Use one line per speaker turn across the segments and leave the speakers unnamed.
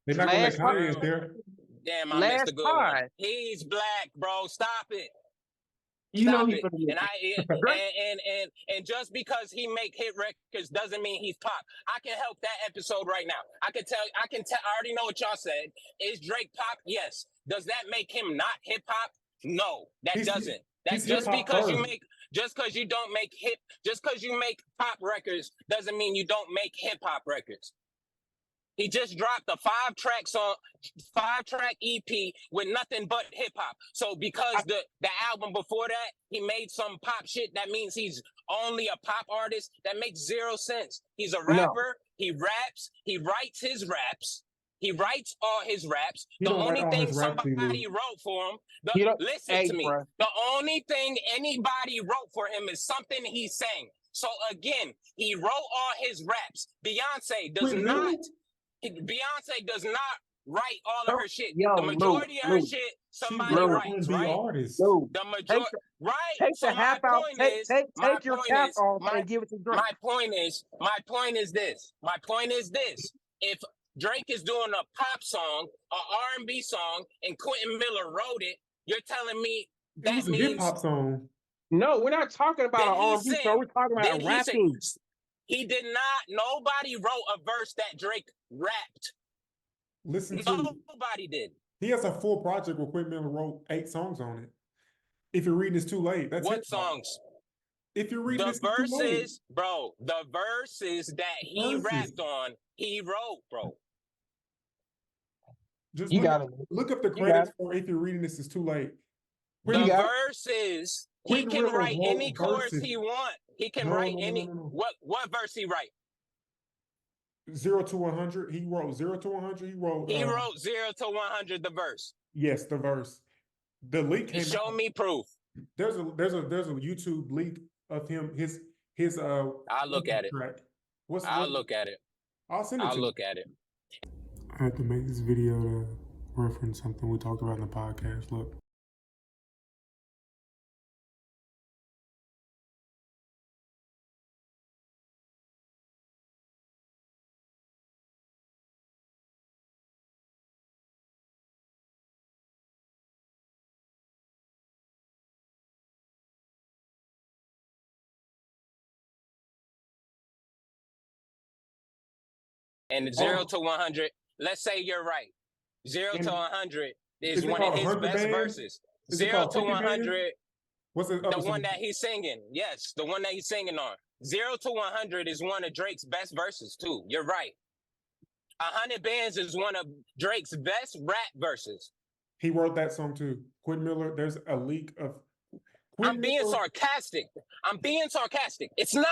They're not gonna let
Last
Kanye
pod.
in there.
Damn, I missed a good one. He's black, bro. Stop it.
You know
Stop
he
it. And just because he make hit records doesn't mean he's pop. I can help that episode right now. I already know what y'all said. Is Drake pop? Yes. Does that make him not hip hop? No, that doesn't. That's just because you make pop records doesn't mean you don't make hip hop records. He just dropped a 5-track EP with nothing but hip hop. So because the album before that, he made some pop shit, that means he's only a pop artist? That makes zero sense. He's a rapper, he raps, he writes his raps. He writes all his raps. The only thing somebody wrote for him, listen to me. The only thing anybody wrote for him is something he sang. So again, he wrote all his raps. Beyonce does not write all of her shit. The majority of her shit, somebody writes, right? The majority, right?
So my point is, take your cap off and give it to Drake.
My point is this. If Drake is doing a pop song, an R&B song, and Quentin Miller wrote it, you're telling me that means
a hip hop song?
No, we're not talking about an R&B song. We're talking about rapping.
He did not. Nobody wrote a verse that Drake rapped. Nobody did.
He has a full project where Quentin Miller wrote 8 songs on it. If you're reading this too late, that's
what songs?
If you're reading this too late,
bro, the verses that he rapped on, he wrote, bro.
Just look up the credits for If You're Reading This Is Too Late.
The verses, he can write any chorus he want. He can write any. What verse he write?
0 to 100. He wrote 0 to 100. He wrote
0 to 100. The verse.
Yes, the verse. The leak came.
Show me proof.
There's a YouTube leak of him. His.
I'll look at it. I'll look at it.
I'll send it to you.
I'll look at it.
I had to make this video to reference something we talked about in the podcast. Look.
And 0 to 100, let's say you're right. 0 to 100 is one of his best verses. 0 to 100,
what's the
one that he's singing. Yes, the one that he's singing on. 0 to 100 is one of Drake's best verses too. You're right. 100 Bands is one of Drake's best rap verses.
He wrote that song too. Quentin Miller, there's a leak of...
I'm being sarcastic. It's not.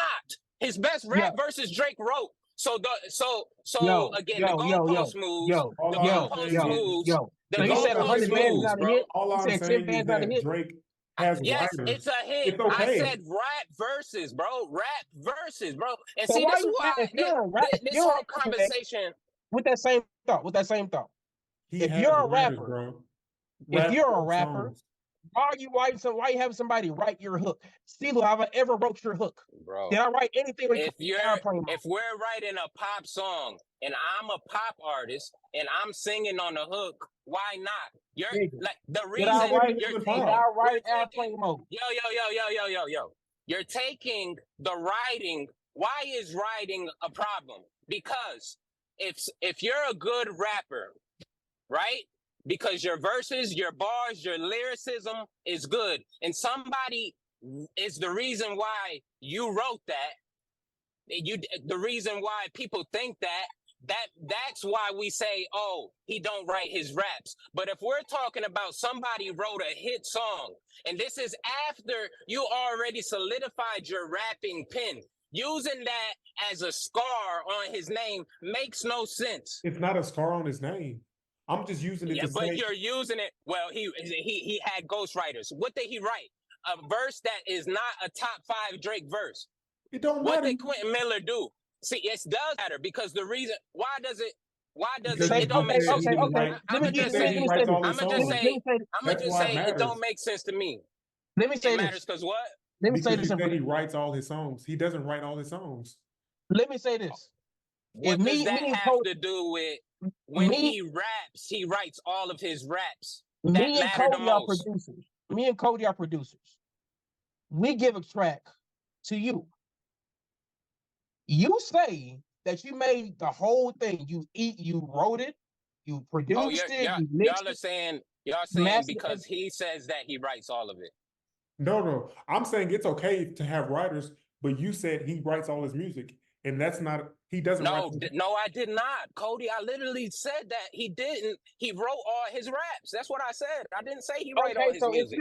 His best rap verses Drake wrote. So again, the goalpost moves.
So he said 100 bands not a hit.
All I'm saying is that Drake has
writers. It's a hit. It's okay. I said rap verses, bro. And so see, this is why this whole conversation
with that same thought. If you're a rapper, why you having somebody write your hook? CeeLo, have I ever wrote your hook?
Bro,
did I write anything?
If we're writing a pop song and I'm a pop artist and I'm singing on the hook, why not? You're like the reason
I write airplane mode.
Yo. You're taking the writing. Why is writing a problem? Because if you're a good rapper, right? Because your verses, your bars, your lyricism is good. And somebody is the reason why you wrote that. The reason why people think that's why we say, oh, he don't write his raps. But if we're talking about somebody wrote a hit song, and this is after you already solidified your rapping pen, using that as a scar on his name makes no sense.
It's not a scar on his name. I'm just using it to say.
But you're using it. Well, he had ghostwriters. What did he write? A verse that is not a top 5 Drake verse.
It don't
What
matter.
did Quentin Miller do? See, it does matter because the reason why does it it don't make sense. I'm gonna just say it don't make sense to me.
Let me say
it matters because what?
Let me say this. He writes all his songs. He doesn't write all his songs.
Let me say this.
What does that
and
have to do with when
me,
he raps, he writes all of his raps that
me and
matter the
Cody are
most?
producers. Me and Cody are producers. We give a track to you. You say that you made the whole thing. You wrote it, you
Oh,
produced it, you
y'all
mixed
are
it,
saying y'all saying
mastered it.
because he says that he writes all of it.
No. I'm saying it's okay to have writers, but you said he writes all his music, and that's not. He doesn't write.
No, I did not, Cody. I literally said that he didn't. He wrote all his raps. That's what I said. I didn't say he write all
Okay,
his
so
music.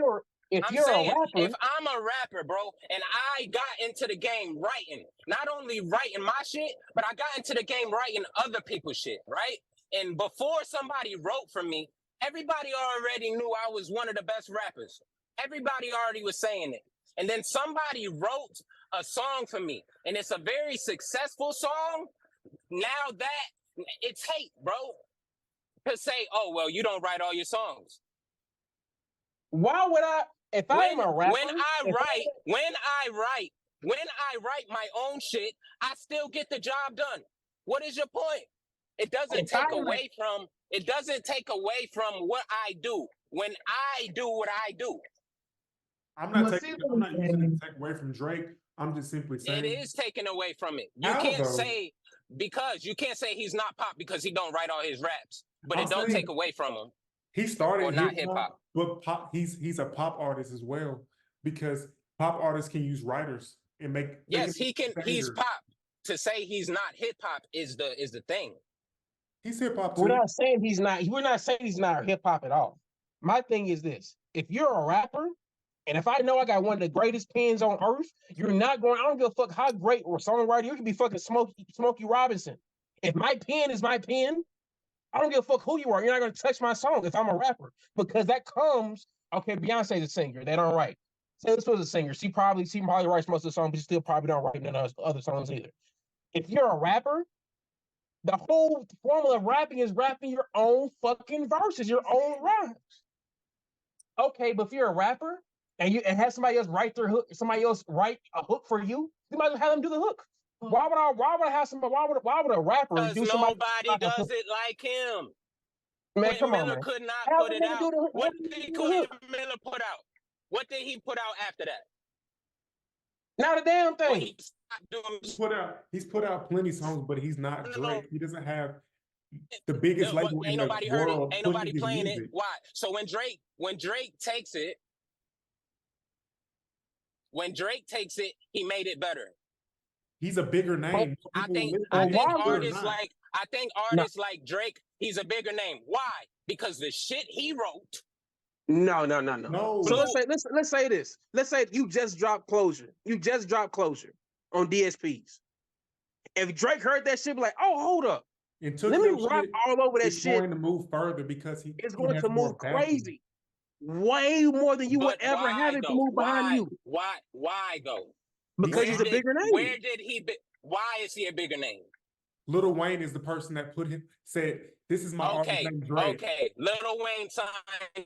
if
I'm
you're a
saying
rapper,
if I'm a rapper, bro, and I got into the game writing, not only writing my shit, but I got into the game writing other people's shit, right? And before somebody wrote for me, everybody already knew I was one of the best rappers. Everybody already was saying it. And then somebody wrote a song for me, and it's a very successful song. Now that it's hate, bro, to say, oh, well, you don't write all your songs.
why would I? If I'm a rapper,
when I write my own shit, I still get the job done. What is your point? It doesn't take away from what I do when I do what I do.
I'm not using it to take away from Drake. I'm just simply saying
It is taken away from it. You
How,
can't
though?
say he's not pop because he don't write all his raps, but
I'm
it don't
saying
take away from him.
he started
Or not hip hop.
but pop. He's a pop artist as well, because pop artists can use writers and make.
Yes, he can. He's pop. To say he's not hip hop is the thing.
He's hip hop too.
We're not saying he's not. We're not saying he's not hip hop at all. My thing is this: if you're a rapper, and if I know I got one of the greatest pens on earth, you're not going. I don't give a fuck how great or songwriter you can be. Fucking Smokey Robinson. If my pen is my pen, I don't give a fuck who you are. You're not going to touch my song if I'm a rapper, because that comes. Okay, Beyonce's a singer. They don't write. Taylor Swift's a singer. She probably writes most of the songs, but she still probably don't write none of other songs either. If you're a rapper, the whole formula of rapping is rapping your own fucking verses, your own rhymes. Okay, but if you're a rapper and you have somebody else write their hook, somebody else write a hook for you, you might as well have them do the hook. Why would I have somebody? Why would a rapper
Because
do somebody?
nobody does it like him.
Man,
Quentin
come on,
Miller
man.
could not
Have
put
a
it
nigga
out.
do the hook.
What did Quentin Miller put out? What did he put out after that?
Not a damn
When
thing.
he stopped doing
He's put out plenty of songs, but he's not Drake. He doesn't have the biggest label in the world.
Ain't nobody playing
music.
it. Why? So when Drake takes it, he made it better.
He's a bigger name.
I think artists like Drake, he's a bigger name. Why? Because the shit he wrote.
No.
No.
So let's say this. Let's say you just dropped Closure. You just dropped Closure on DSPs. If Drake heard that shit, be like, oh, hold up. Let me rap all over that shit.
It's going to move further because
it's going to move crazy. Way more than you would ever have it to move behind you.
Why though?
Because he's a bigger name.
Why is he a bigger name?
Lil Wayne is the person that said, this is my artist named Drake.
Okay. Lil Wayne signed